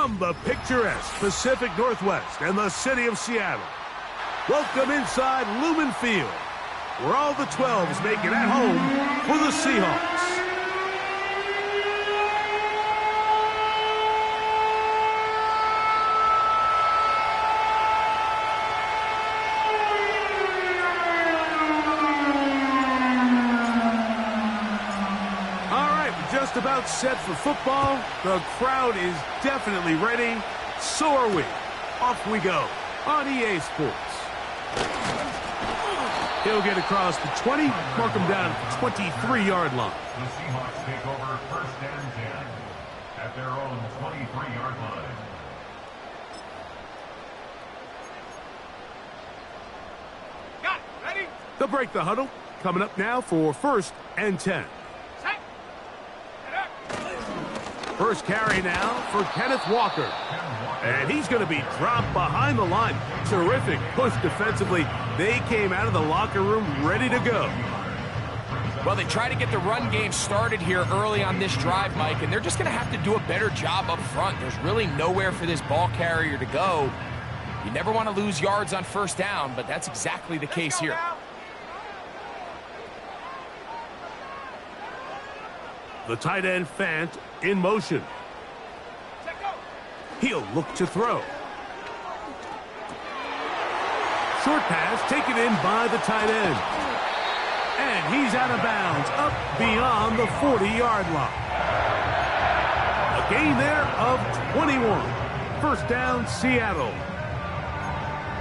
From the picturesque Pacific Northwest and the city of Seattle, welcome inside Lumen Field, where all the 12s make it at home for the Seahawks. Just about set for football. The crowd is definitely ready. So are we. Off we go on EA Sports. He'll get across the 20, mark him down at the 23-yard line. The Seahawks take over first and 10 at their own 23-yard line. Got it. Ready? They'll break the huddle. Coming up now for first and 10. First carry now for Kenneth Walker. And he's going to be dropped behind the line. Terrific push defensively. They came out of the locker room ready to go. Well, they try to get the run game started here early on this drive, Mike, and they're just going to have to do a better job up front. There's really nowhere for this ball carrier to go. You never want to lose yards on first down, but that's exactly the case here. The tight end Fant in motion. He'll look to throw. Short pass taken in by the tight end. And he's out of bounds up beyond the 40-yard line. A gain there of 21. First down, Seattle.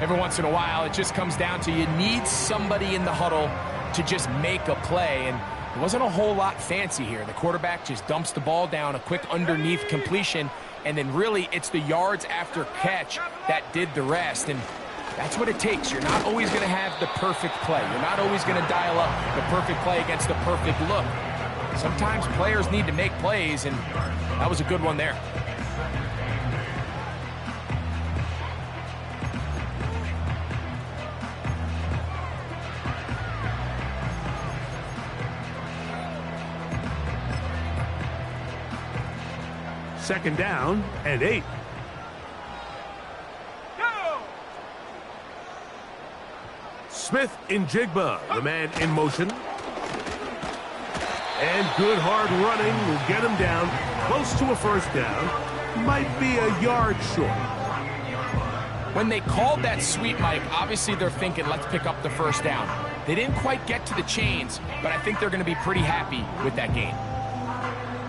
Every once in a while, it just comes down to you need somebody in the huddle to just make a play, and it wasn't a whole lot fancy here. The quarterback just dumps the ball down, a quick underneath completion, and then really it's the yards after catch that did the rest. And that's what it takes. You're not always going to have the perfect play. You're not always going to dial up the perfect play against the perfect look. Sometimes players need to make plays, and that was a good one there. Second down and 8. Go! Smith in Jigba, the man in motion. And good hard running will get him down close to a first down. Might be a yard short. When they called that sweep, Mike, obviously they're thinking, let's pick up the first down. They didn't quite get to the chains, but I think they're going to be pretty happy with that gain.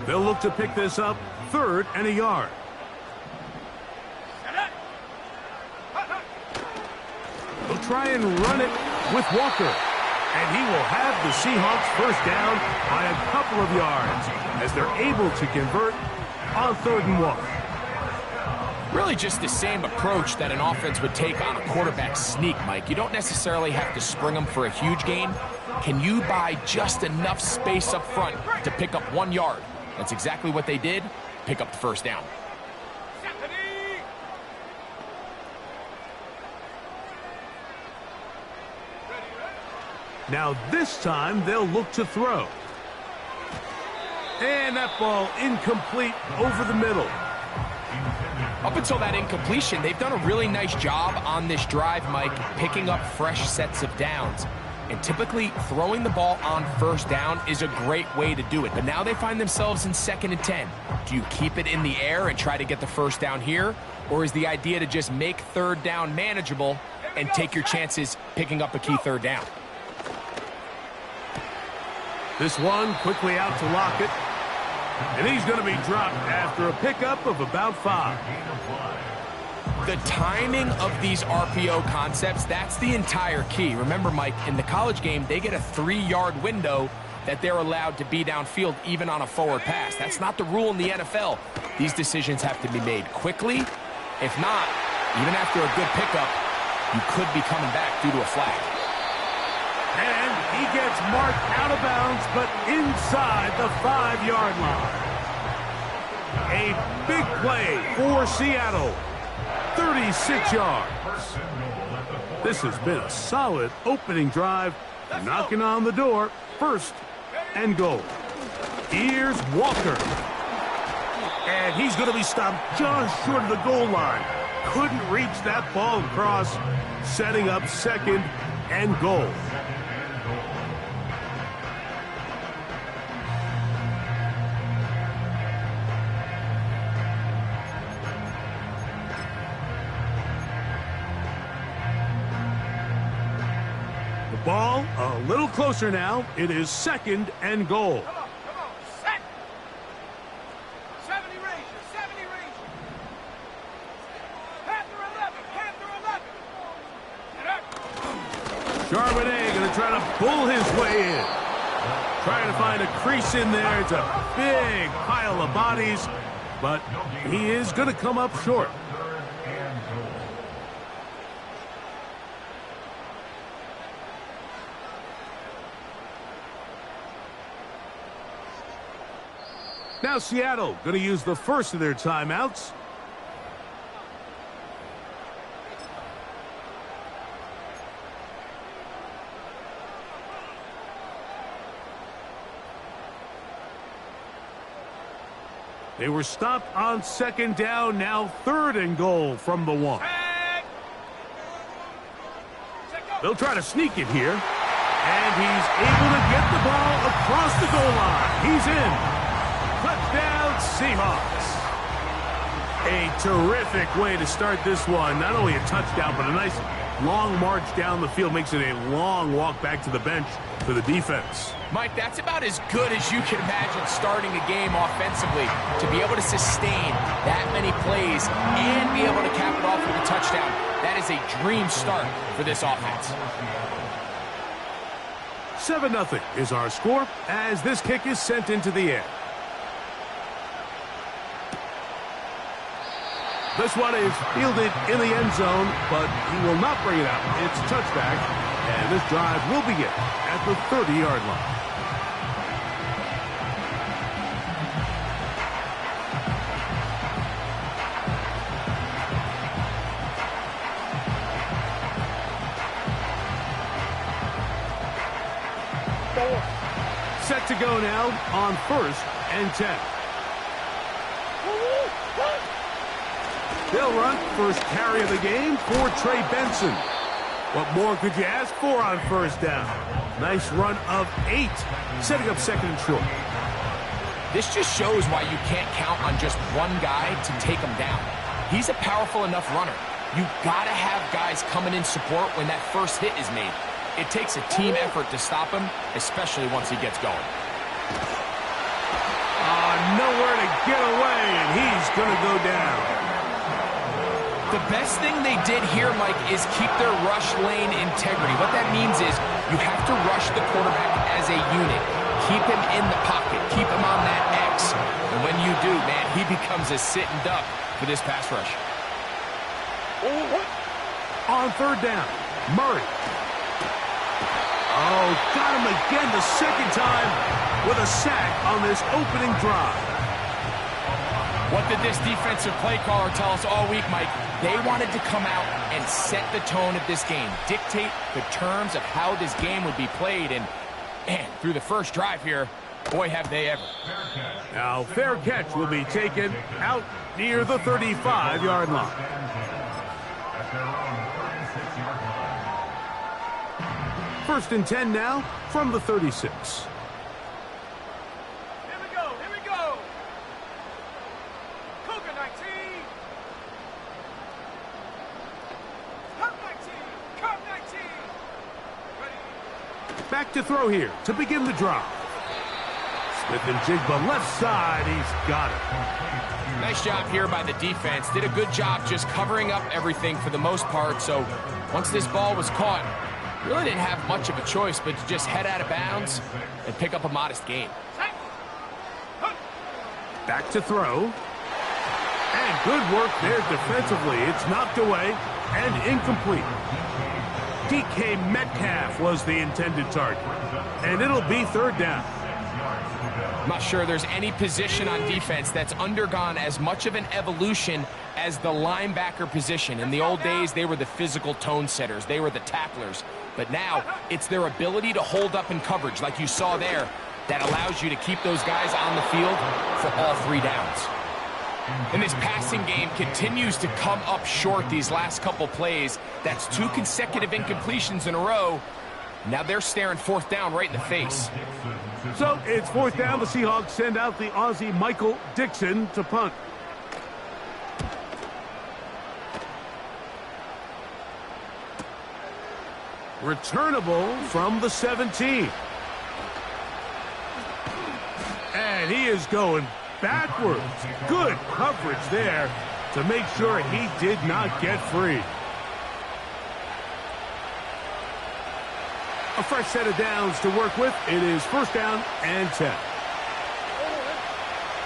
They'll look to pick this up. Third and a yard. They'll try and run it with Walker. And he will have the Seahawks first down by a couple of yards as they're able to convert on 3rd and 1. Really just the same approach that an offense would take on a quarterback sneak, Mike. You don't necessarily have to spring them for a huge gain. Can you buy just enough space up front to pick up 1 yard? That's exactly what they did. Pick up the first down. Now this time they'll look to throw. And that ball incomplete over the middle. Up until that incompletion, they've done a really nice job on this drive, Mike, picking up fresh sets of downs. And typically, throwing the ball on first down is a great way to do it. But now they find themselves in 2nd and 10. Do you keep it in the air and try to get the first down here? Or is the idea to just make 3rd down manageable and take your chances picking up a key 3rd down? This one quickly out to Lockett. And he's going to be dropped after a pickup of about 5. The timing of these RPO concepts, that's the entire key. Remember, Mike, in the college game, they get a 3-yard window that they're allowed to be downfield even on a forward pass. That's not the rule in the NFL. These decisions have to be made quickly. If not, even after a good pickup, you could be coming back due to a flag. And he gets marked out of bounds, but inside the 5-yard line. A big play for Seattle. 36 yards. This has been a solid opening drive. Knocking on the door. 1st and goal. Here's Walker. And he's going to be stopped just short of the goal line. Couldn't reach that ball across, setting up second and goal. The ball a little closer now. It is second and goal. Come on, set. 70 Ranger, 70 Ranger. Panther 11, Panther 11. Get up. Charbonnet going to try to pull his way in. Trying to find a crease in there. It's a big pile of bodies, but he is going to come up short. Now Seattle going to use the first of their timeouts. They were stopped on second down, now third and goal from the one. They'll try to sneak it here. And he's able to get the ball across the goal line. He's in. Touchdown, Seahawks. A terrific way to start this one. Not only a touchdown, but a nice long march down the field. Makes it a long walk back to the bench for the defense. Mike, that's about as good as you can imagine starting a game offensively. To be able to sustain that many plays and be able to cap it off with a touchdown, that is a dream start for this offense. 7-0 is our score as this kick is sent into the air. This one is fielded in the end zone, but he will not bring it out. It's touchback, and this drive will begin at the 30-yard line. Set to go now on 1st and 10. They'll run first carry of the game for Trey Benson. What more could you ask for on first down? Nice run of 8, setting up second and short. This just shows why you can't count on just one guy to take him down. He's a powerful enough runner. You gotta have guys coming in support when that first hit is made. It takes a team effort to stop him, especially once he gets going. Nowhere to get away, and he's going to go down. The best thing they did here, Mike, is keep their rush lane integrity. What that means is you have to rush the quarterback as a unit. Keep him in the pocket. Keep him on that X. And when you do, man, he becomes a sitting duck for this pass rush. On third down, Murray. Oh, got him again the second time with a sack on this opening drive. What did this defensive play caller tell us all week, Mike? They wanted to come out and set the tone of this game, dictate the terms of how this game would be played, and through the first drive here, boy, have they ever. Now, fair catch will be taken out near the 35-yard line. First and 10 now from the 36. Here we go, here we go. Cougar 19. Curve 19, curve 19. Ready? Back to throw here to begin the drive. Smith and Jigba left side, he's got it. Nice job here by the defense. Did a good job just covering up everything for the most part. So once this ball was caught, really didn't have much of a choice but to just head out of bounds and pick up a modest gain. Back to throw. And good work there defensively. It's knocked away and incomplete. DK Metcalf was the intended target. And it'll be third down. I'm not sure there's any position on defense that's undergone as much of an evolution as the linebacker position. In the old days, they were the physical tone setters. They were the tacklers. But now, it's their ability to hold up in coverage, like you saw there, that allows you to keep those guys on the field for all 3 downs. And this passing game continues to come up short these last couple plays. That's 2 consecutive incompletions in a row. Now they're staring 4th down right in the face. So it's 4th down. The Seahawks send out the Aussie Michael Dixon to punt. Returnable from the 17. And he is going backwards. Good coverage there to make sure he did not get free. A fresh set of downs to work with. It is 1st down and 10.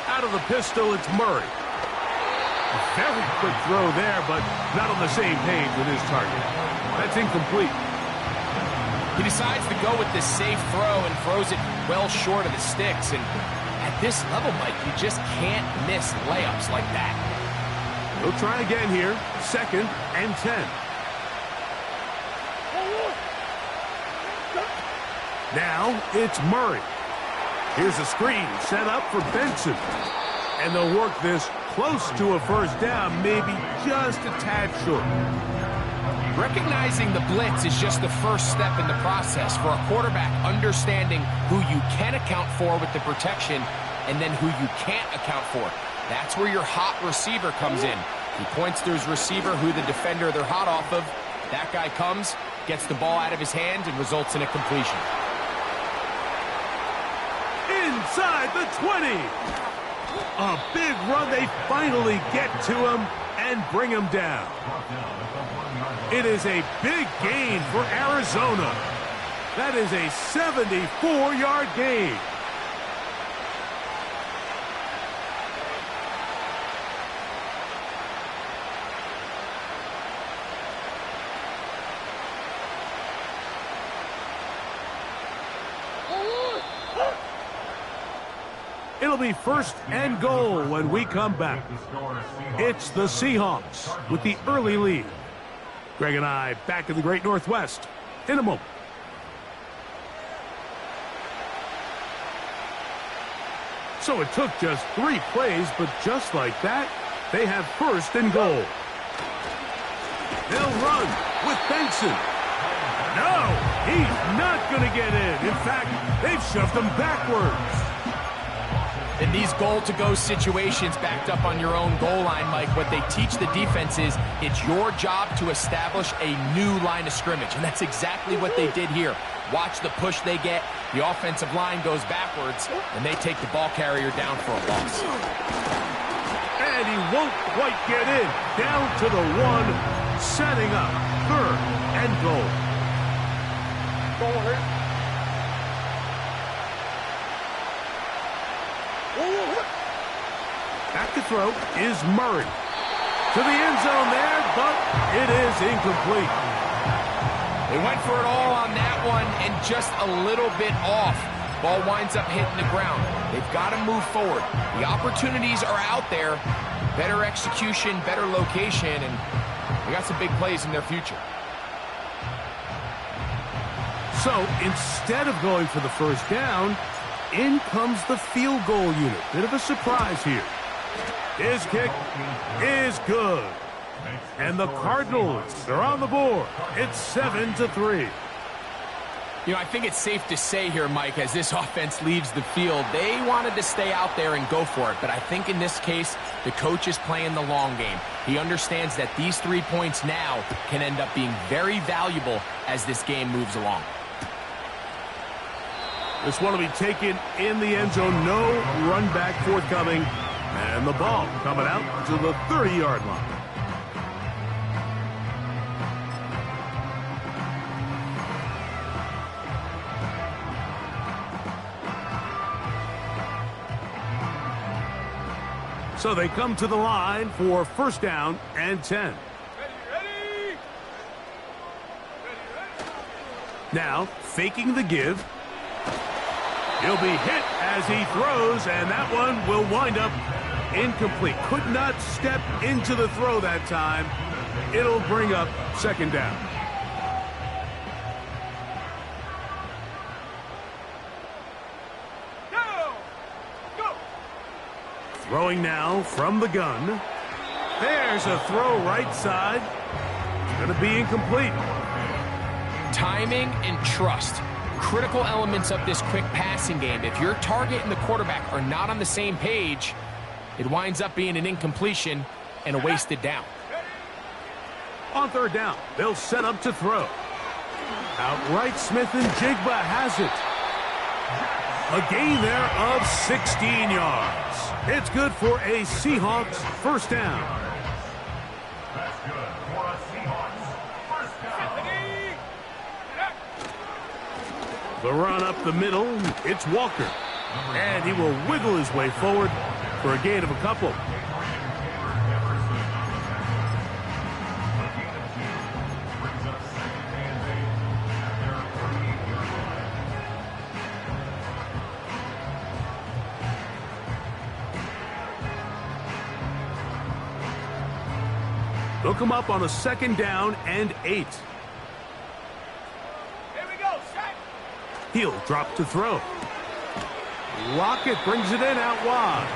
Out of the pistol, it's Murray. A very quick throw there, but not on the same page with his target. That's incomplete. He decides to go with this safe throw and throws it well short of the sticks. And at this level, Mike, you just can't miss layups like that. He'll try again here. 2nd and 10. Now it's Murray. Here's a screen set up for Benson. And they'll work this close to a 1st down, maybe just a tad short. Recognizing the blitz is just the first step in the process for a quarterback understanding who you can account for with the protection and then who you can't account for. That's where your hot receiver comes in. He points to his receiver who the defender they're hot off of. That guy comes, gets the ball out of his hand, and results in a completion. Inside the 20. A big run. They finally get to him and bring him down. It is a big gain for Arizona. That is a 74-yard gain. It'll be 1st and goal when we come back. It's the Seahawks with the early lead. Greg and I back in the Great Northwest in a moment. So it took just 3 plays, but just like that, they have 1st and goal. They'll run with Benson. No, he's not going to get in. In fact, they've shoved him backwards. In these goal-to-go situations backed up on your own goal line, Mike, what they teach the defense is it's your job to establish a new line of scrimmage, and that's exactly what they did here. Watch the push they get. The offensive line goes backwards, and they take the ball carrier down for a loss. And he won't quite get in. Down to the 1, setting up 3rd and goal. Back to throw is Murray. To the end zone there, but it is incomplete. They went for it all on that one and just a little bit off. Ball winds up hitting the ground. They've got to move forward. The opportunities are out there. Better execution, better location, and they got some big plays in their future. So instead of going for the 1st down, in comes the field goal unit. Bit of a surprise here. His kick is good. And the Cardinals are on the board. It's 7-3. You know, I think it's safe to say here, Mike, as this offense leaves the field, they wanted to stay out there and go for it. But I think in this case, the coach is playing the long game. He understands that these 3 points now can end up being very valuable as this game moves along. This one will be taken in the end zone. No run back forthcoming. And the ball coming out to the 30-yard line. So they come to the line for 1st down and 10. Ready. Now, faking the give. He'll be hit as he throws, and that one will wind up incomplete. Could not step into the throw that time. It'll bring up 2nd down. Throwing now from the gun. There's a throw right side. It's going to be incomplete. Timing and trust, critical elements of this quick passing game. If your target and the quarterback are not on the same page, it winds up being an incompletion and a wasted down. On third down, they'll set up to throw. Outright Smith and Jigba has it. A gain there of 16 yards. It's good for a Seahawks first down. That's good for a Seahawks first down. The run up the middle, it's Walker. And he will wiggle his way forward for a gain of a couple. They'll come up on a second down and 8. Here we go, set. He'll drop to throw. Lockett brings it in out wide.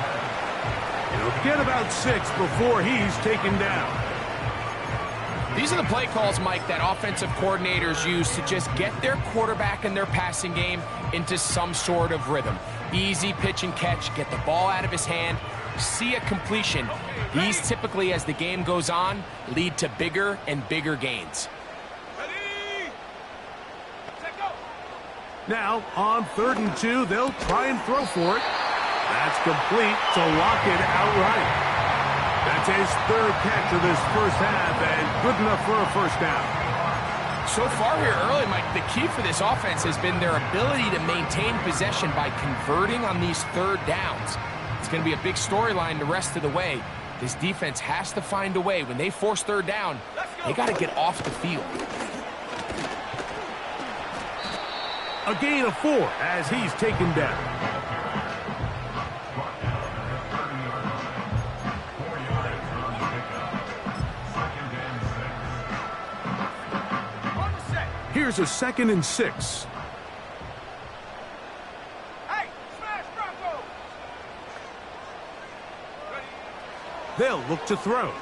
He'll get about 6 before he's taken down. These are the play calls, Mike, that offensive coordinators use to just get their quarterback and their passing game into some sort of rhythm. Easy pitch and catch, get the ball out of his hand, see a completion. These typically, as the game goes on, lead to bigger and bigger gains. Ready, set, go. Now, on 3rd and 2, they'll try and throw for it. That's complete to Lockett outright. That's his 3rd catch of this first half, and good enough for a first down. So far here early, Mike, the key for this offense has been their ability to maintain possession by converting on these 3rd downs. It's going to be a big storyline the rest of the way. This defense has to find a way. When they force 3rd down, they got to get off the field. A gain of 4 as he's taken down. Here's a 2nd and 6. Hey, smash Bronco. They'll look to throw.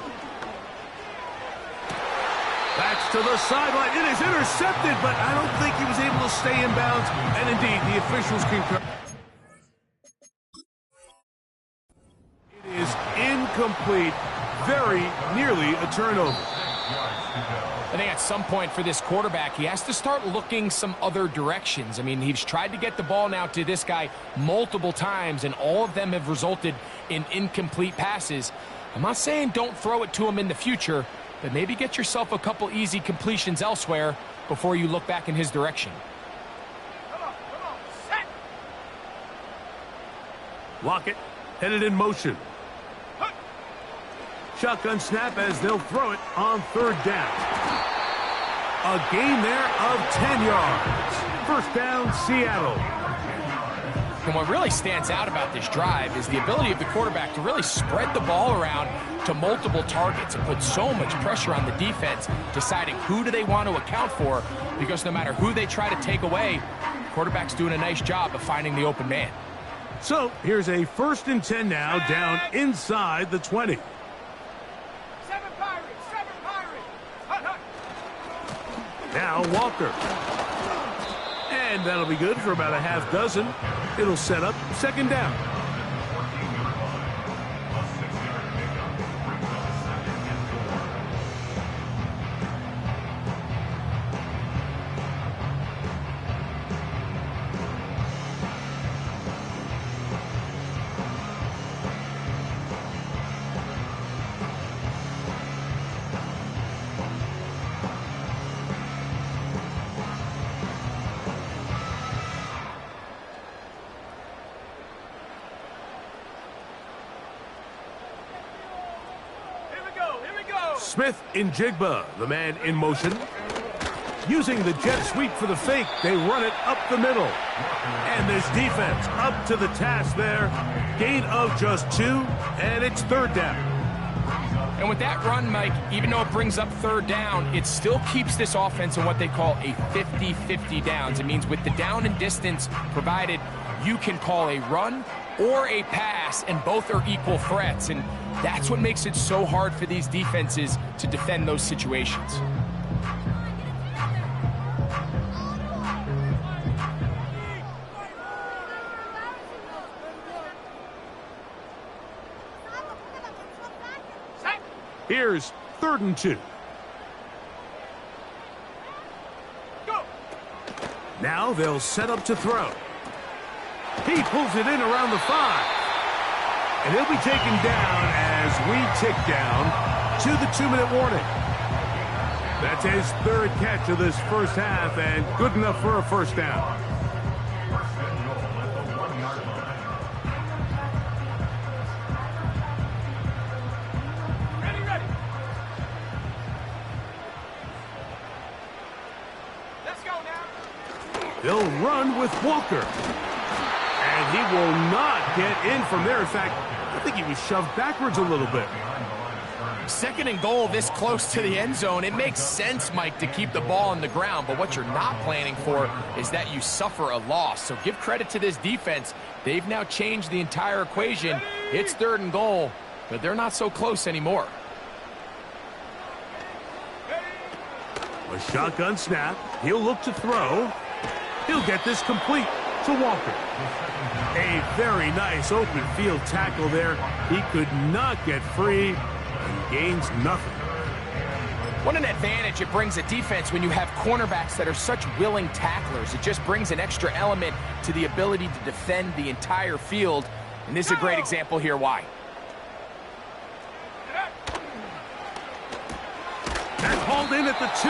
Backs to the sideline. It is intercepted, but I don't think he was able to stay in bounds. And indeed, the officials concur. It is incomplete. Very nearly a turnover. I think at some point for this quarterback, he has to start looking some other directions. I mean, he's tried to get the ball now to this guy multiple times, and all of them have resulted in incomplete passes. I'm not saying don't throw it to him in the future, but maybe get yourself a couple easy completions elsewhere before you look back in his direction. Come on, set. Lockett headed in motion. Shotgun snap as they'll throw it on 3rd down. A gain there of 10 yards. First down, Seattle. And what really stands out about this drive is the ability of the quarterback to really spread the ball around to multiple targets and put so much pressure on the defense, deciding who do they want to account for, because no matter who they try to take away, the quarterback's doing a nice job of finding the open man. So here's a 1st and 10 now, down inside the 20. 7 Pirates, 7 Pirates. Hut, hut. Now Walker. And that'll be good for about a half dozen. It'll set up 2nd down. Smith in Jigba, the man in motion. Using the jet sweep for the fake, they run it up the middle. And this defense up to the task there. Gain of just 2, and it's 3rd down. And with that run, Mike, even though it brings up 3rd down, it still keeps this offense in what they call a 50-50 downs. It means with the down and distance provided, you can call a run or a pass, and both are equal threats. And that's what makes it so hard for these defenses to defend those situations. Here's 3rd and 2. Go. Now they'll set up to throw. He pulls it in around the 5. And he'll be taken down as we tick down to the 2-minute warning. That's his 3rd catch of this first half, and good enough for a first down. First and goal at the 1-yard line. Ready, ready. Let's go now. They'll run with Walker. And he will not get in from there. In fact, I think he was shoved backwards a little bit. 2nd and goal this close to the end zone. It makes sense, Mike, to keep the ball on the ground, but what you're not planning for is that you suffer a loss. So give credit to this defense. They've now changed the entire equation. It's 3rd and goal, but they're not so close anymore. A shotgun snap. He'll look to throw. He'll get this complete to Walker. A very nice open field tackle there. He could not get free and gains nothing. What an advantage it brings a defense when you have cornerbacks that are such willing tacklers. It just brings an extra element to the ability to defend the entire field. And this is a great example here why. That's hauled in at the 2.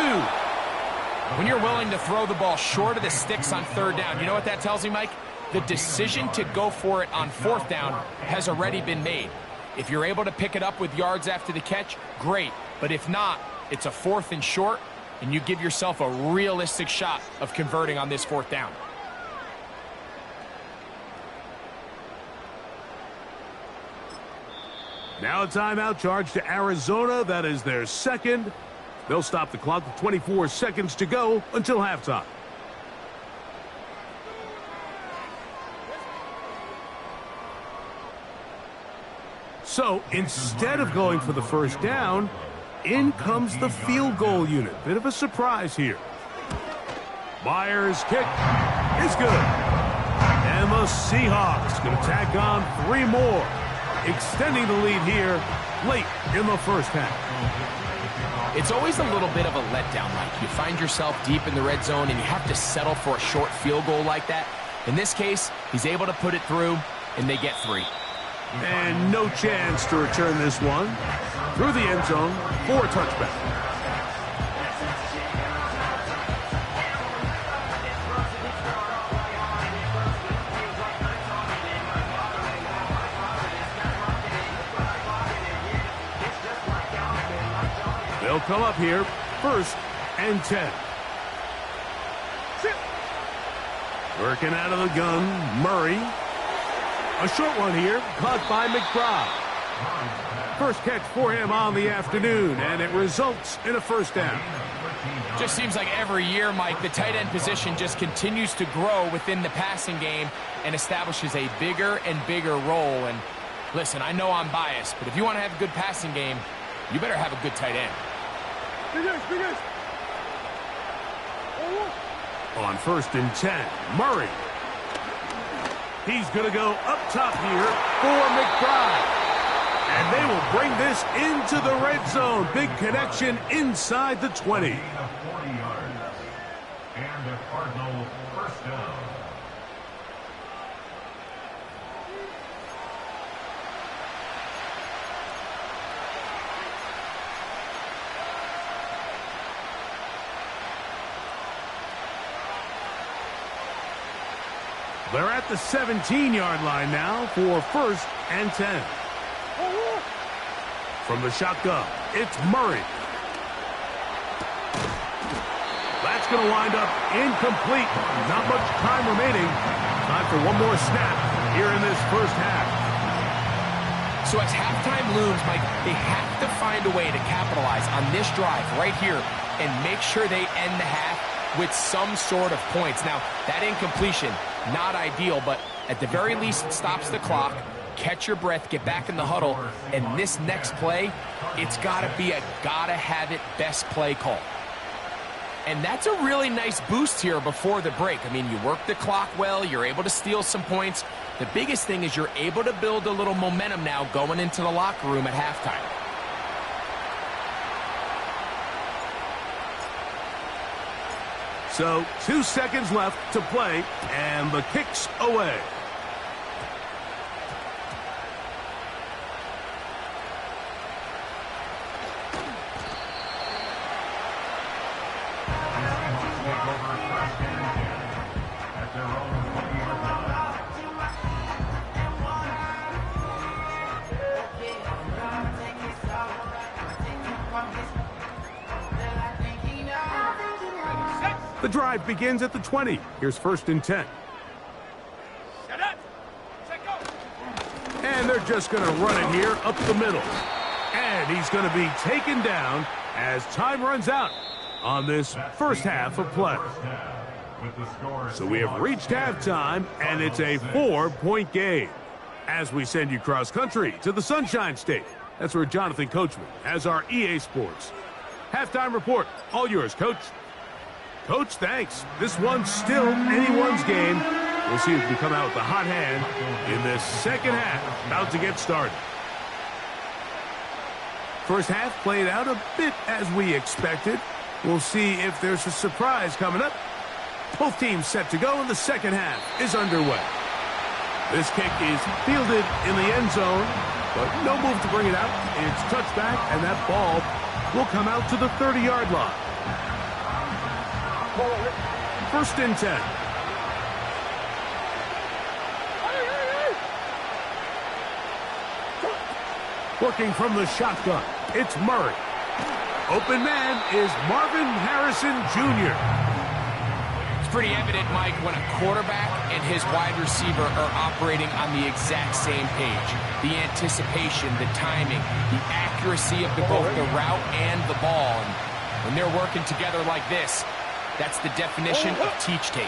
When you're willing to throw the ball short of the sticks on 3rd down, you know what that tells me, Mike? The decision to go for it on 4th down has already been made. If you're able to pick it up with yards after the catch, great. But if not, it's a 4th and short, and you give yourself a realistic shot of converting on this 4th down. Now a timeout charge to Arizona. That is their 2nd. They'll stop the clock with 24 seconds to go until halftime. So instead of going for the first down, in comes the field goal unit. Bit of a surprise here. Myers' kick is good. And the Seahawks going to tack on 3 more, extending the lead here late in the first half. It's always a little bit of a letdown, Mike. You find yourself deep in the red zone and you have to settle for a short field goal like that. In this case, he's able to put it through, and they get 3. And no chance to return this one through the end zone for a touchback. They'll come up here, 1st and 10. Working out of the gun, Murray. A short one here, caught by McBride. First catch for him on the afternoon, and it results in a first down. Just seems like every year, Mike, the tight end position just continues to grow within the passing game and establishes a bigger and bigger role. And listen, I know I'm biased, but if you want to have a good passing game, you better have a good tight end. On 1st and 10, Murray. He's going to go up top here for McBride. And they will bring this into the red zone. Big connection inside the 20. 40 yards. And a Cardinal first down. They're at the 17-yard line now for 1st and 10. From the shotgun, it's Murray. That's going to wind up incomplete. Not much time remaining. Time for one more snap here in this first half. So as halftime looms, Mike, they have to find a way to capitalize on this drive right here and make sure they end the half with some sort of points. Now, that incompletion, not ideal, but At the very least, it stops the clock. Catch your breath, get back in the huddle, and this next play, it's got to be a gotta-have-it best play call. And that's a really nice boost here before the break. I mean, you work the clock well, you're able to steal some points. The biggest thing is you're able to build a little momentum now going into the locker room at halftime. So 2 seconds left to play, and the kick's away. The drive begins at the 20. Here's 1st and 10. Set up. Set go. And they're just going to run it here up the middle. And he's going to be taken down as time runs out on this first half of play. So we have reached halftime, and it's a 4-point game. As we send you cross-country to the Sunshine State. That's where Jonathan Coachman has our EA Sports halftime report. All yours, Coach. Coach, thanks. This one's still anyone's game. We'll see if we come out with a hot hand in this second half. About to get started. First half played out a bit as we expected. We'll see if there's a surprise coming up. Both teams set to go, and the second half is underway. This kick is fielded in the end zone, but no move to bring it out. It's touchback, and that ball will come out to the 30-yard line. 1st and 10. Working from the shotgun, it's Murray. Open man is Marvin Harrison Jr. It's pretty evident, Mike, when a quarterback and his wide receiver are operating on the exact same page. The anticipation, the timing, the accuracy of both the route and the ball. And when they're working together like this, that's the definition of teach tape.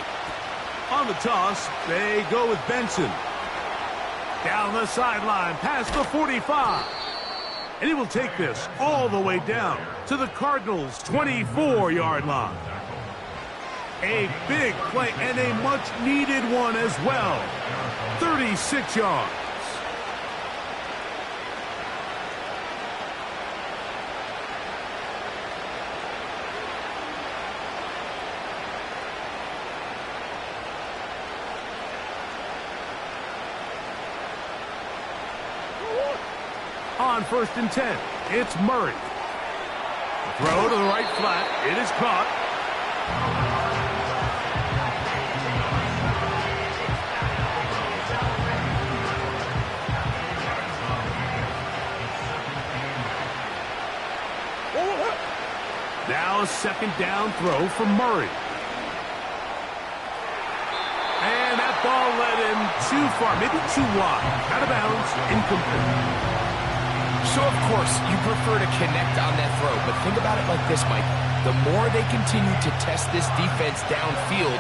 On the toss, they go with Benson. Down the sideline, past the 45. And he will take this all the way down to the Cardinals' 24-yard line. A big play and a much-needed one as well. 36 yards. On 1st and 10, it's Murray. Throw to the right flat. It is caught. Now a 2nd down throw from Murray. And that ball led him too far, maybe too wide. Out of bounds, incomplete. So, of course, you prefer to connect on that throw, but think about it like this, Mike. The more they continue to test this defense downfield,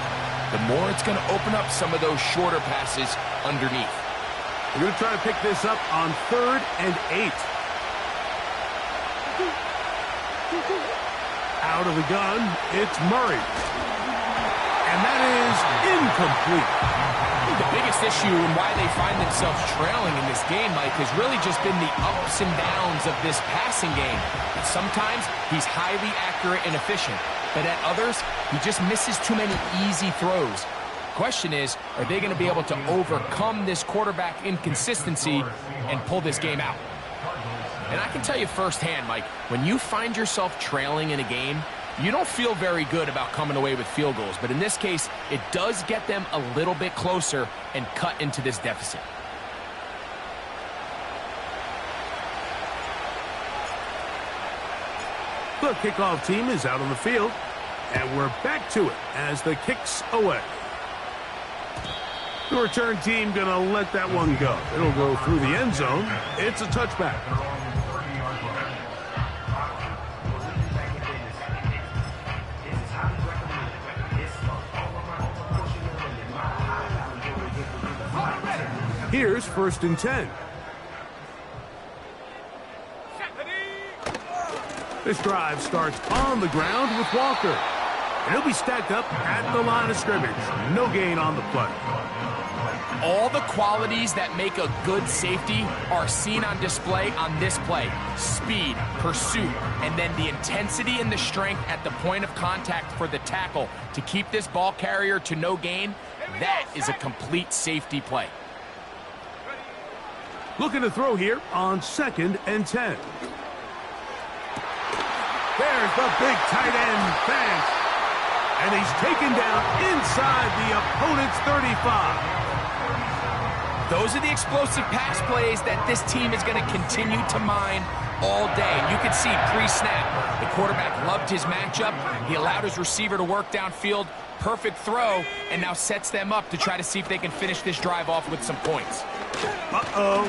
the more it's going to open up some of those shorter passes underneath. We're going to try to pick this up on 3rd and 8. Out of the gun, it's Murray. And that is incomplete. The biggest issue and why they find themselves trailing in this game, Mike, has really just been the ups and downs of this passing game. Sometimes he's highly accurate and efficient, but at others, he just misses too many easy throws. Question is, are they going to be able to overcome this quarterback inconsistency and pull this game out? And I can tell you firsthand, Mike, when you find yourself trailing in a game, you don't feel very good about coming away with field goals, but in this case, it does get them a little bit closer and cut into this deficit. The kickoff team is out on the field, and we're back to it as the kick's away. The return team going to let that one go. It'll go through the end zone. It's a touchback. Here's 1st and 10. This drive starts on the ground with Walker. And he'll be stacked up at the line of scrimmage. No gain on the play. All the qualities that make a good safety are seen on display on this play. Speed, pursuit, and then the intensity and the strength at the point of contact for the tackle to keep this ball carrier to no gain. That is a complete safety play. Looking to throw here on 2nd and 10. There's the big tight end, Fant. And he's taken down inside the opponent's 35. Those are the explosive pass plays that this team is going to continue to mine all day. And you can see pre-snap, the quarterback loved his matchup. He allowed his receiver to work downfield. Perfect throw, and now sets them up to try to see if they can finish this drive off with some points. Uh-oh.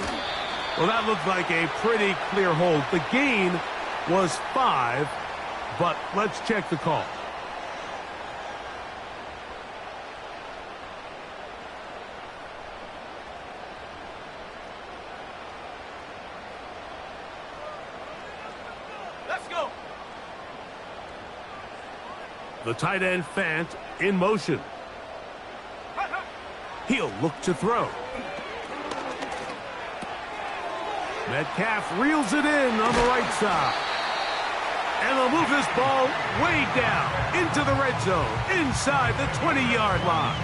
Well, that looked like a pretty clear hold. The gain was 5, but let's check the call. Let's go. The tight end, Fant, in motion. He'll look to throw. Metcalf reels it in on the right side. And they'll move this ball way down into the red zone, inside the 20-yard line.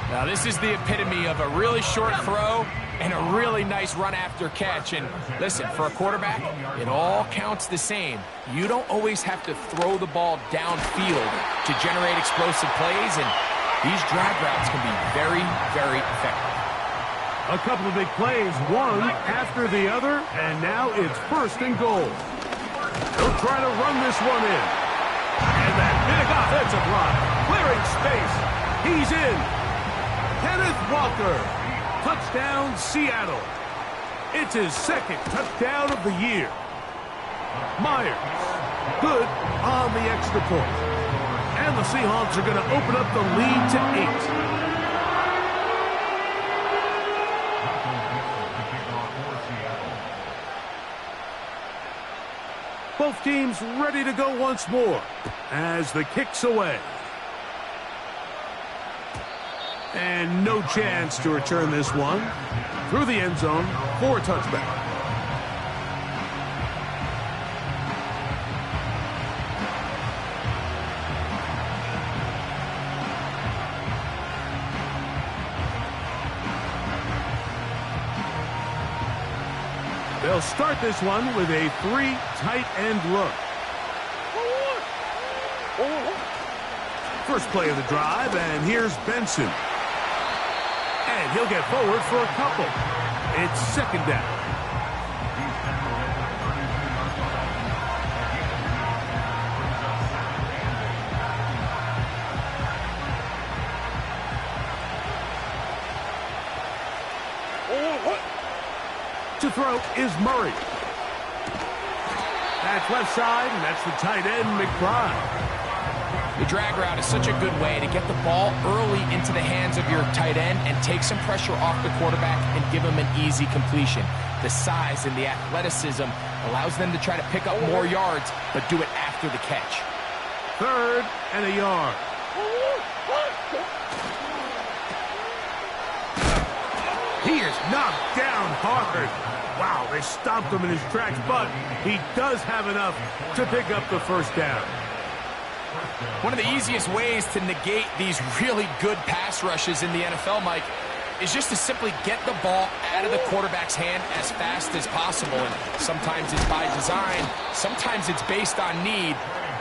Now, this is the epitome of a really short throw and a really nice run after catch. And listen, for a quarterback, it all counts the same. You don't always have to throw the ball downfield to generate explosive plays, and these drag routes can be very, very effective. A couple of big plays, one after the other, and now it's 1st and goal. They'll try to run this one in. And that big offensive line, clearing space. He's in. Kenneth Walker. Touchdown, Seattle. It's his 2nd touchdown of the year. Myers, good on the extra point. And the Seahawks are going to open up the lead to 8. Both teams ready to go once more as the kick's away. And no chance to return this one through the end zone for a touchback. They'll start this one with a 3 tight end look. First play of the drive, and here's Benson. And he'll get forward for a couple. It's 2nd down. To throw is Murray. That's left side, and that's the tight end, McBride. The drag route is such a good way to get the ball early into the hands of your tight end and take some pressure off the quarterback and give him an easy completion. The size and the athleticism allows them to try to pick up more yards, but do it after the catch. 3rd and a yard. He is knocked down hard. Wow, they stopped him in his tracks, but he does have enough to pick up the 1st down. One of the easiest ways to negate these really good pass rushes in the NFL, Mike, is just to simply get the ball out of the quarterback's hand as fast as possible. And sometimes it's by design, sometimes it's based on need.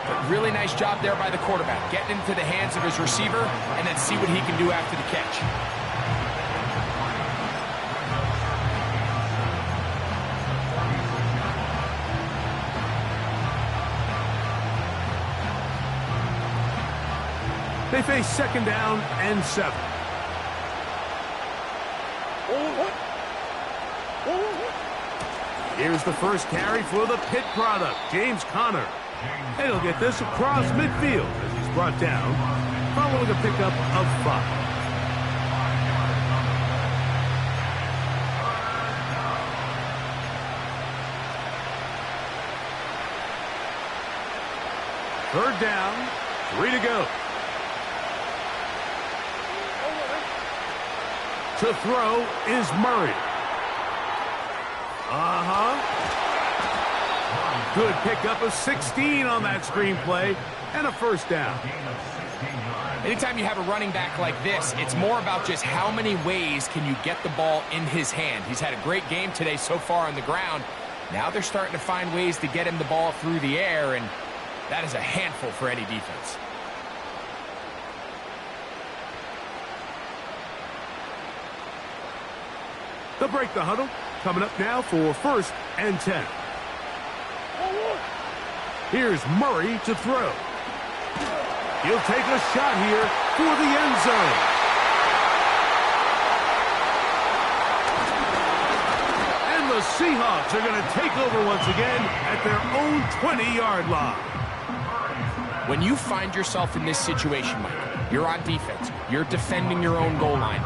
But really nice job there by the quarterback, getting into the hands of his receiver and then see what he can do after the catch. They face 2nd down and 7. Here's the first carry for the Pitt product, James Conner. And he'll get this across midfield as he's brought down, following a pickup of 5. Third down, 3 to go. To throw is Murray. Good pickup of 16 on that screenplay and a first down. Anytime you have a running back like this, it's more about just how many ways can you get the ball in his hand. He's had a great game today so far on the ground. Now they're starting to find ways to get him the ball through the air, and that is a handful for any defense. They'll break the huddle. Coming up now for 1st and 10. Here's Murray to throw. He'll take a shot here for the end zone. And the Seahawks are going to take over once again at their own 20-yard line. When you find yourself in this situation, Mike, you're on defense, you're defending your own goal line,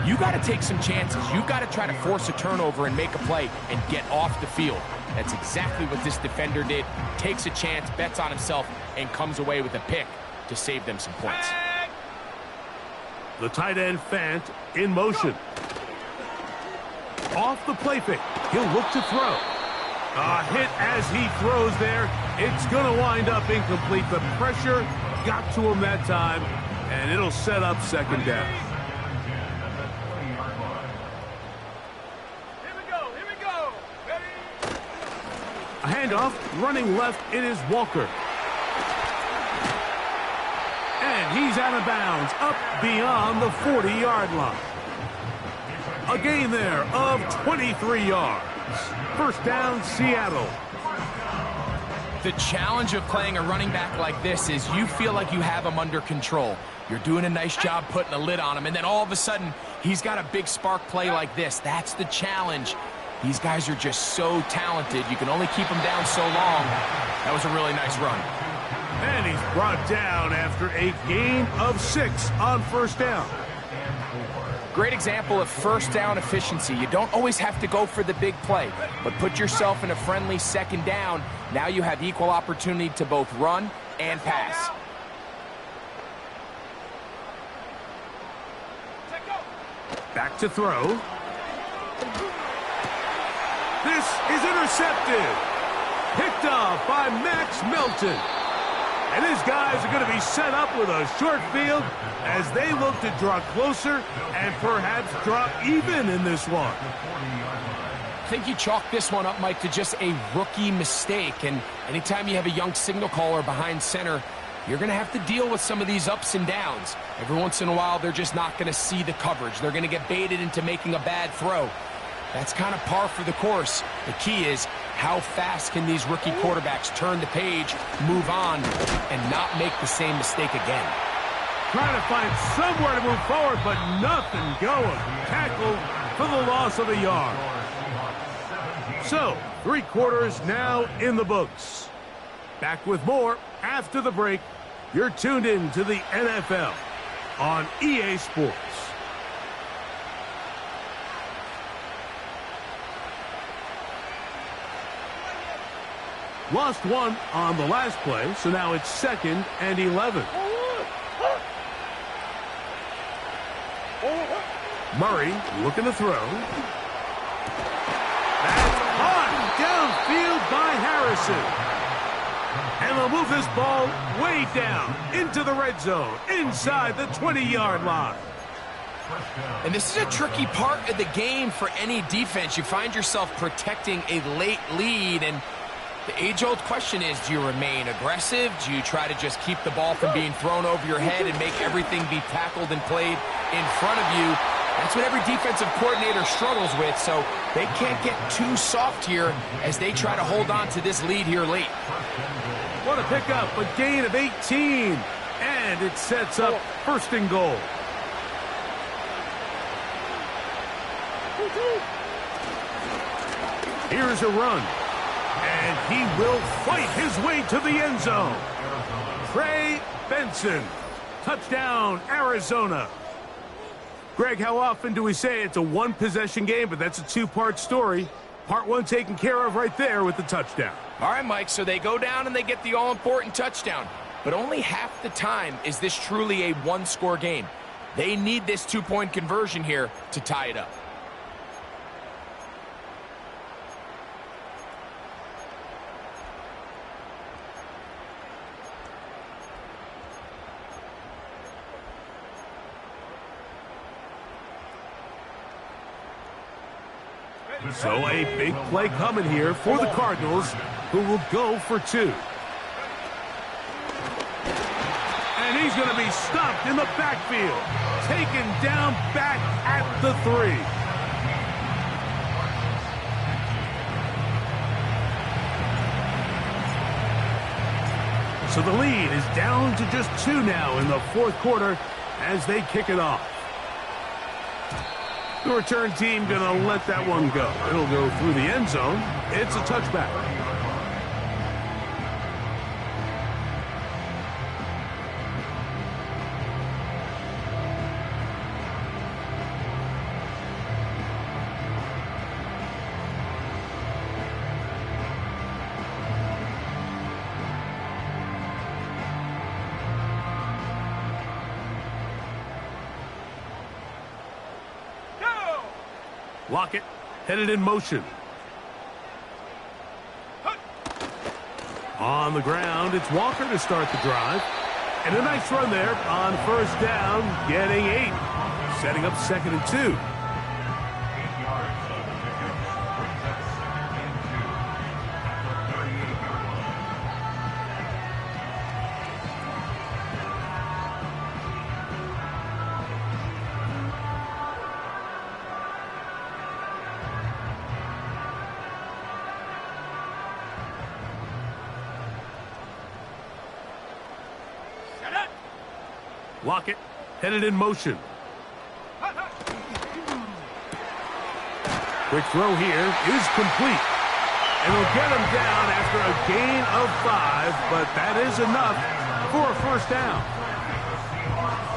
you got to take some chances. You've got to try to force a turnover and make a play and get off the field. That's exactly what this defender did. Takes a chance, bets on himself, and comes away with a pick to save them some points. The tight end Fant in motion. Off the play fake. He'll look to throw. A hit as he throws there. It's going to wind up incomplete. The pressure got to him that time, and it'll set up second down. A handoff, running left, it is Walker. And he's out of bounds, up beyond the 40-yard line. A gain there of 23 yards. First down, Seattle. The challenge of playing a running back like this is you feel like you have him under control. You're doing a nice job putting a lid on him, and then all of a sudden, he's got a big spark play like this. That's the challenge. These guys are just so talented. You can only keep them down so long. That was a really nice run. And he's brought down after a gain of 6 on first down. Great example of first down efficiency. You don't always have to go for the big play, but put yourself in a friendly second down. Now you have equal opportunity to both run and pass. Back to throw. This is intercepted. Picked off by Max Melton. And his guys are going to be set up with a short field as they look to draw closer and perhaps draw even in this one. I think you chalk this one up, Mike, to just a rookie mistake. And anytime you have a young signal caller behind center, you're going to have to deal with some of these ups and downs. Every once in a while, they're just not going to see the coverage. They're going to get baited into making a bad throw. That's kind of par for the course. The key is how fast can these rookie quarterbacks turn the page, move on, and not make the same mistake again. Trying to find somewhere to move forward, but nothing going. Tackled for the loss of a yard. So, 3 quarters now in the books. Back with more after the break. You're tuned in to the NFL on EA Sports. Lost 1 on the last play, so now it's 2nd and 11. Murray looking to throw. That's caught downfield by Harrison. And they'll move this ball way down into the red zone, inside the 20-yard line. And this is a tricky part of the game for any defense. You find yourself protecting a late lead, and the age-old question is, do you remain aggressive? Do you try to just keep the ball from being thrown over your head and make everything be tackled and played in front of you? That's what every defensive coordinator struggles with, so they can't get too soft here as they try to hold on to this lead here late. What a pickup, a gain of 18, and it sets up 1st and goal. Here's a run. And he will fight his way to the end zone. Trey Benson. Touchdown, Arizona. Greg, how often do we say it's a one-possession game, but that's a 2-part story? Part 1 taken care of right there with the touchdown. All right, Mike, so they go down and they get the all-important touchdown. but only half the time is this truly a one-score game. They need this two-point conversion here to tie it up. So a big play coming here for the Cardinals, who will go for two. And he's going to be stopped in the backfield, taken down back at the 3. So the lead is down to just 2 now in the fourth quarter as they kick it off. The return team going to let that one go. It'll go through the end zone. It's a touchback. Lockett headed in motion. On the ground, it's Walker to start the drive. And a nice run there on first down, getting 8. Setting up 2nd and 2. 8 yards of the pickup brings up 2nd and 2 at the 38-yard line. Lockett headed in motion. Quick throw here is complete. And he'll get him down after a gain of 5, but that is enough for a first down.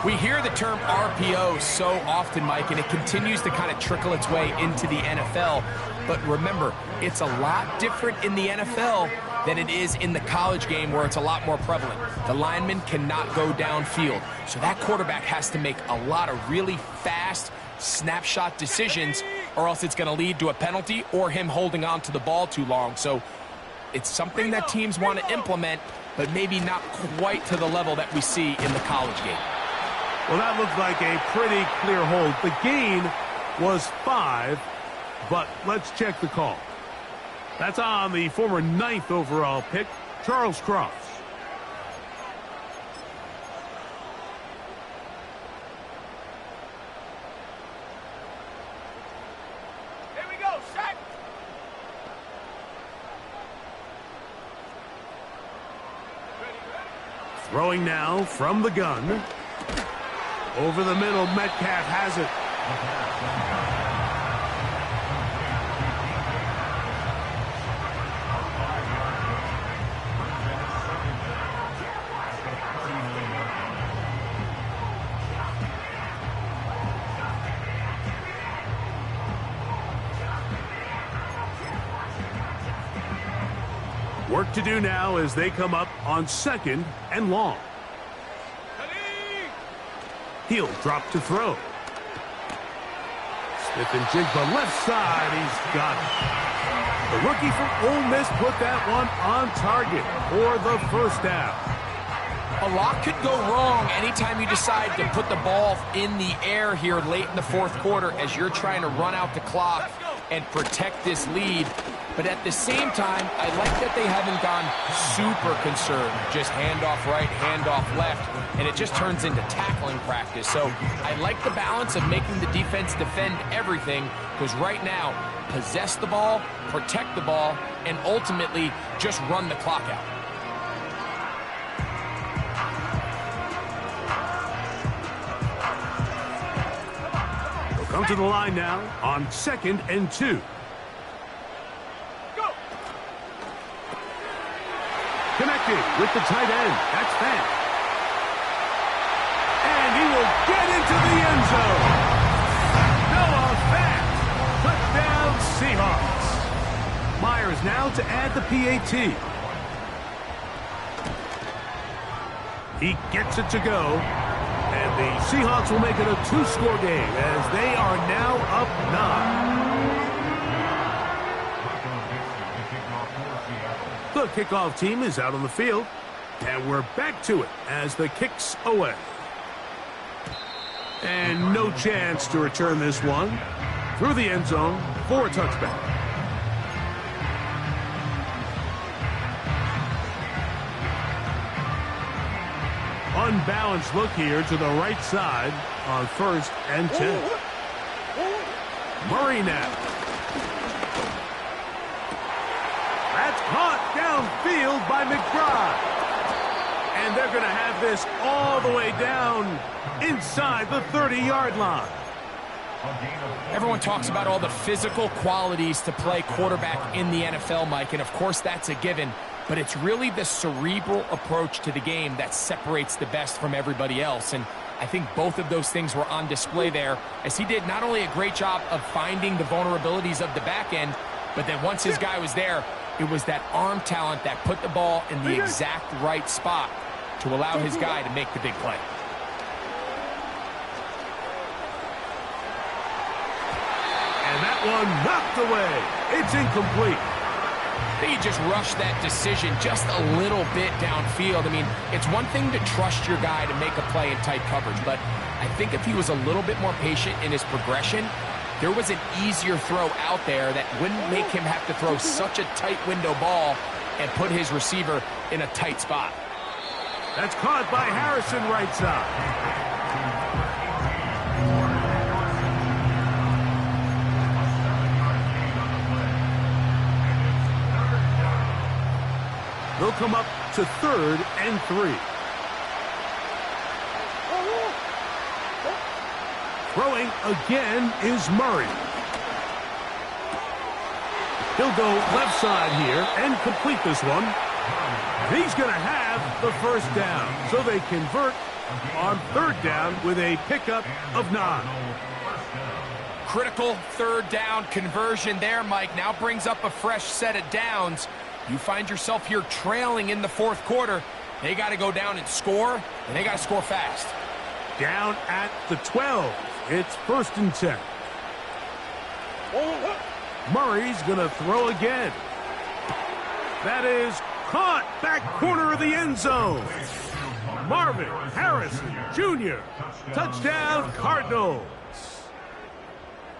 We hear the term RPO so often, Mike, and it continues to kind of trickle its way into the NFL. But remember, it's a lot different in the NFL than it is in the college game where it's a lot more prevalent. The lineman cannot go downfield. So that quarterback has to make a lot of really fast snapshot decisions, or else it's going to lead to a penalty or him holding on to the ball too long. So it's something that teams want to implement, but maybe not quite to the level that we see in the college game. Well, that looked like a pretty clear hold. The gain was 5, but let's check the call. That's on the former 9th overall pick, Charles Cross. Here we go, set. Throwing now from the gun. Over the middle, Metcalf has it. Work to do now as they come up on 2nd and long. He'll drop to throw. Smith and Jigba left side. He's got it. The rookie from Ole Miss put that one on target for the first down. A lot could go wrong anytime you decide to put the ball in the air here late in the fourth quarter as you're trying to run out the clock and protect this lead. But at the same time, I like that they haven't gone super concerned. Just handoff right, handoff left, and it just turns into tackling practice. So I like the balance of making the defense defend everything, because right now, possess the ball, protect the ball, and ultimately just run the clock out. They'll come to the line now on 2nd and 2. Connected with the tight end. That's Fant. And he will get into the end zone. Noah Fant. Touchdown Seahawks. Myers now to add the PAT. He gets it to go. And the Seahawks will make it a two-score game as they are now up 9. The kickoff team is out on the field. And we're back to it as the kick's away. And no chance to return this one through the end zone for a touchback. Unbalanced look here to the right side on 1st and 10. Murray now. That's caught downfield by McBride. And they're going to have this all the way down inside the 30-yard line. Everyone talks about all the physical qualities to play quarterback in the NFL, Mike, and of course that's a given. But it's really the cerebral approach to the game that separates the best from everybody else. And I think both of those things were on display there, as he did not only a great job of finding the vulnerabilities of the back end, but then once his guy was there, it was that arm talent that put the ball in the exact right spot to allow his guy to make the big play. And that one knocked away. It's incomplete. I think he just rushed that decision just a little bit downfield. I mean, it's one thing to trust your guy to make a play in tight coverage, but I think if he was a little bit more patient in his progression, there was an easier throw out there that wouldn't make him have to throw such a tight window ball and put his receiver in a tight spot. That's caught by Harrison right side. They'll come up to 3rd and 3. Throwing again is Murray. He'll go left side here and complete this one. He's going to have the first down. So they convert on 3rd down with a pickup of 9. Critical 3rd down conversion there, Mike. Now brings up a fresh set of downs. You find yourself here trailing in the 4th quarter. They got to go down and score, and they got to score fast. Down at the 12. It's 1st and 10. Murray's going to throw again. That is caught back corner of the end zone. Marvin Harrison Jr. Touchdown Cardinals.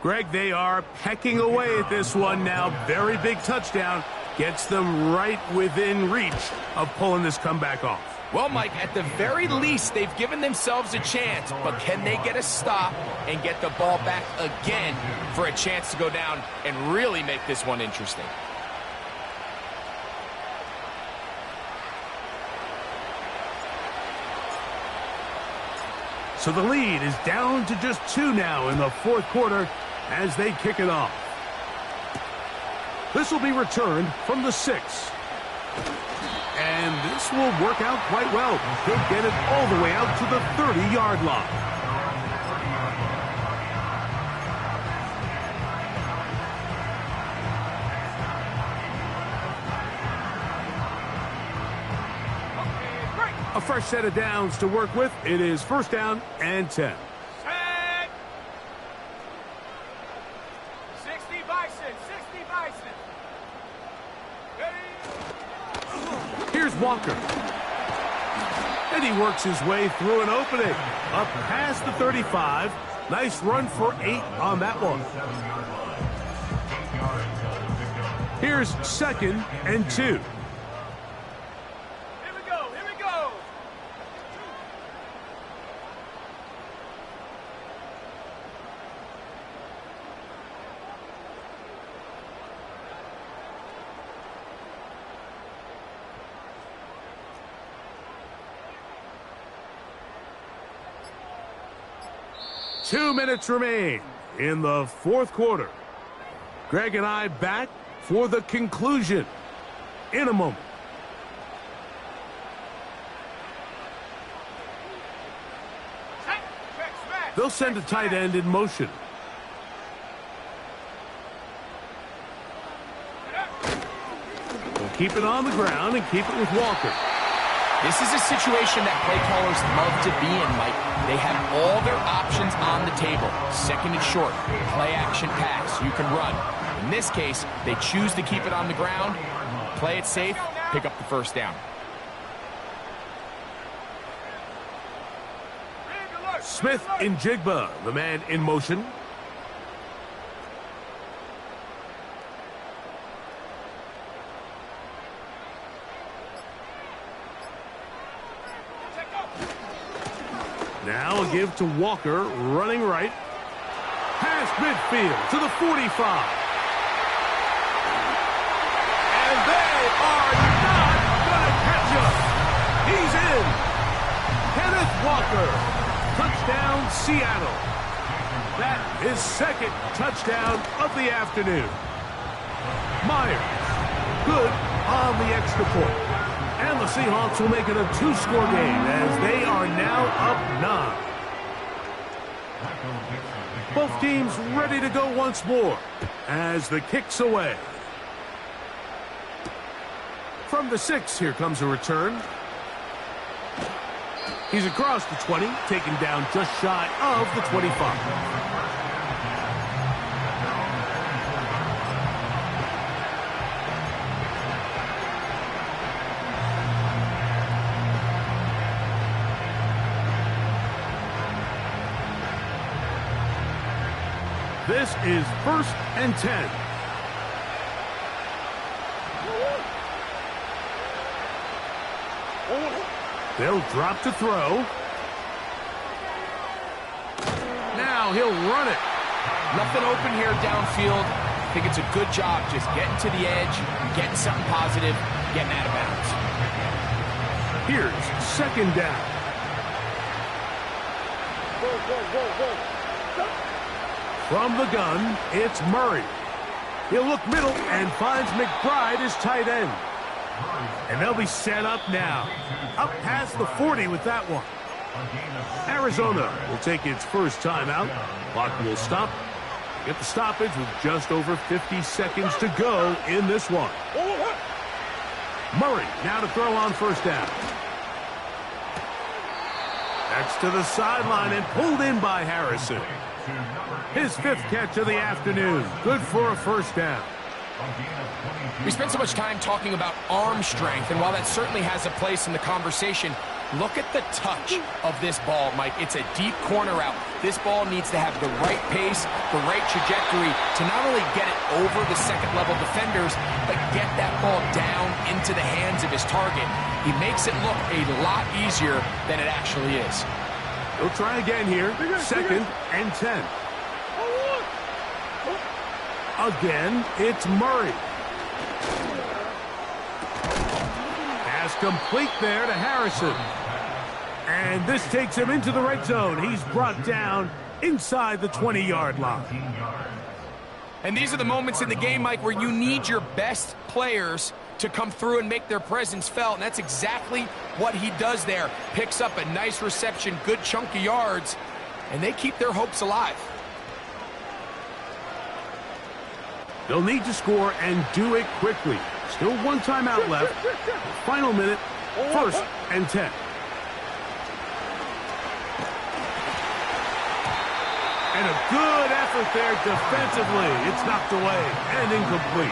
Greg, they are pecking away at this one now. Very big touchdown. Gets them right within reach of pulling this comeback off. Well, Mike, at the very least, they've given themselves a chance, but can they get a stop and get the ball back again for a chance to go down and really make this one interesting? So the lead is down to just 2 now in the 4th quarter as they kick it off. This will be returned from the 6. And this will work out quite well. He'll get it all the way out to the 30-yard line. A fresh set of downs to work with. It is 1st down and 10. Set. 60 Bison, 60 Bison. Here's Walker. And he works his way through an opening. Up past the 35. Nice run for 8 on that one. Here's 2nd and 2. Here we go, here we go. Two minutes remain in the 4th quarter. Greg and I back for the conclusion in a moment. They'll send a tight end in motion. They'll keep it on the ground and keep it with Walker. This is a situation that play callers love to be in, Mike. They have all their options on the table. Second and short, play action pass, you can run. In this case, they choose to keep it on the ground, play it safe, pick up the first down. Smith in Jigba, the man in motion. Now a give to Walker, running right. Past midfield to the 45. And they are not going to catch him. He's in. Kenneth Walker. Touchdown, Seattle. That is second touchdown of the afternoon. Myers, good on the extra point. And the Seahawks will make it a 2-score game as they are now up 9. Both teams ready to go once more as the kick's away. From the 6, here comes a return. He's across the 20, taken down just shy of the 25. This is 1st and 10. They'll drop to throw. Now he'll run it. Nothing open here downfield. I think it's a good job just getting to the edge, getting something positive, getting out of bounds. Here's 2nd down. From the gun, it's Murray. He'll look middle and finds McBride as tight end. And they'll be set up now. Up past the 40 with that one. Arizona will take its first timeout. Clock will stop. Get the stoppage with just over 50 seconds to go in this one. Murray now to throw on 1st down. That's to the sideline and pulled in by Harrison. His 5th catch of the afternoon. Good for a 1st down. We spent so much time talking about arm strength, and while that certainly has a place in the conversation, look at the touch of this ball, Mike. It's a deep corner out. This ball needs to have the right pace, the right trajectory to not only get it over the second-level defenders, but get that ball down into the hands of his target. He makes it look a lot easier than it actually is. He'll try again here. 2nd and 10. Again, it's Murray. Pass complete there to Harrison. And this takes him into the red zone. He's brought down inside the 20-yard line. And these are the moments in the game, Mike, where you need your best players to come through and make their presence felt. And that's exactly what he does there. Picks up a nice reception, good chunk of yards, and they keep their hopes alive. They'll need to score and do it quickly. Still 1 timeout left. Final minute, 1st and 10. And a good effort there defensively. It's knocked away and incomplete.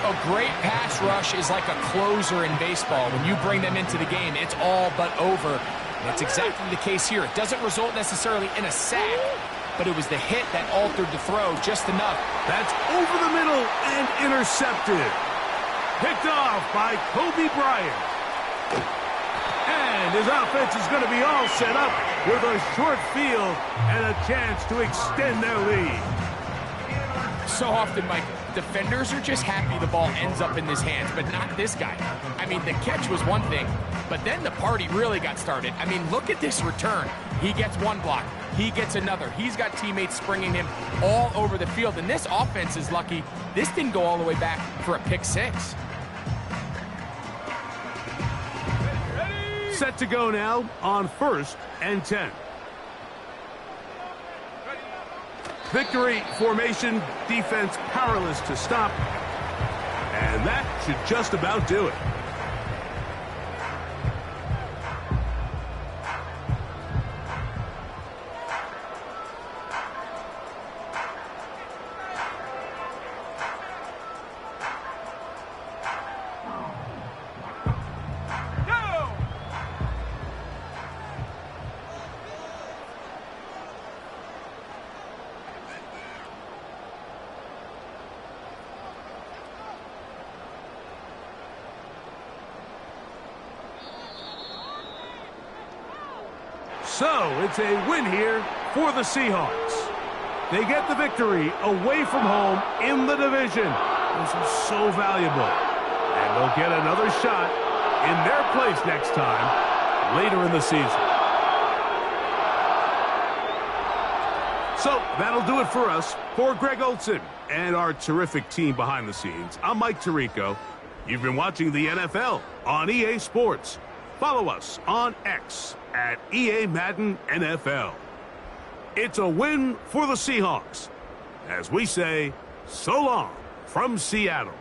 A great pass rush is like a closer in baseball. When you bring them into the game, it's all but over. And that's exactly the case here. It doesn't result necessarily in a sack, but it was the hit that altered the throw just enough. That's over the middle and intercepted. Picked off by Kobe Bryant. And his offense is going to be all set up with a short field and a chance to extend their lead. So often, Mike, defenders are just happy the ball ends up in his hands, but not this guy. I mean, the catch was one thing, but then the party really got started. I mean, look at this return. He gets one block. He gets another. He's got teammates springing him all over the field, and this offense is lucky this didn't go all the way back for a pick 6. Set to go now on 1st and 10. Victory formation, defense powerless to stop. And that should just about do it. So it's a win here for the Seahawks. They get the victory away from home in the division. This is so valuable. And they'll get another shot in their place next time later in the season. So that'll do it for us. For Greg Olson and our terrific team behind the scenes, I'm Mike Tirico. You've been watching the NFL on EA Sports. Follow us on X at EA Madden NFL. It's a win for the Seahawks. As we say, so long from Seattle.